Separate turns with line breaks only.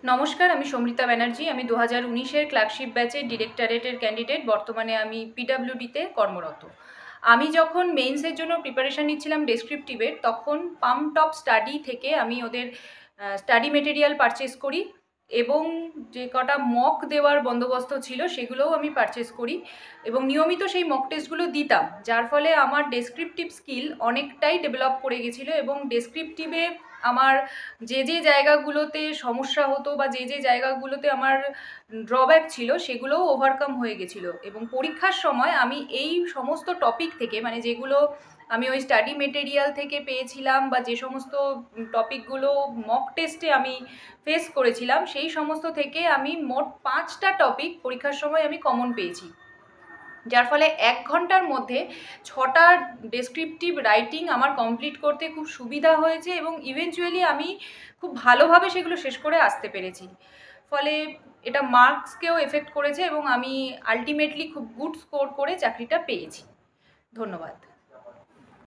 नमस्कार, आमी समृता बैनार्जी। आमी 2019 क्लार्कशिप बैचेर डिरेक्टरेटेर कैंडिडेट। बर्तमाने आमी पिडब्लिउडिते कर्मरत। आमी जखन मेन्सের জন্য প্রিপারেশন নিচ্ছিলাম ডেসক্রিপটিভের, তখন পাম্প টপ স্টাডি থেকে আমি ওদের স্টাডি মেটেরিয়াল পারচেজ করি এবং যে কটা মক দেওয়ার বন্দোবস্ত ছিল সেগুলোও আমি পারচেজ করি এবং নিয়মিত সেই মক টেস্টগুলো দিতাম, যার ফলে আমার ডেসক্রিপটিভ স্কিল অনেকটাই ডেভেলপ করে গেছিলো এবং ডেসক্রিপটিভে আমার যে যে জায়গাগুলোতে সমস্যা হতো বা যে যে জায়গাগুলোতে আমার ড্রব্যাক ছিল সেগুলোও ওভারকাম হয়ে গেছিলো এবং পরীক্ষার সময় আমি এই সমস্ত টপিক থেকে, মানে যেগুলো আমি ওই স্টাডি মেটেরিয়াল থেকে পেয়েছিলাম বা যে সমস্ত টপিকগুলো মক টেস্টে আমি ফেস করেছিলাম, সেই সমস্ত থেকে আমি মোট 5টা টপিক পরীক্ষার সময় আমি কমন পেয়েছি, যার ফলে 1 ঘন্টার মধ্যে 6টা ডেসক্রিপটিভ রাইটিং আমার কমপ্লিট করতে খুব সুবিধা হয়েছে এবং ইভেনচুয়ালি আমি খুব ভালোভাবে সেগুলো শেষ করে আসতে পেরেছি। ফলে এটা মার্কসকেও এফেক্ট করেছে এবং আমি আলটিমেটলি খুব গুড স্কোর করে চাকরিটা পেয়েছি। ধন্যবাদ।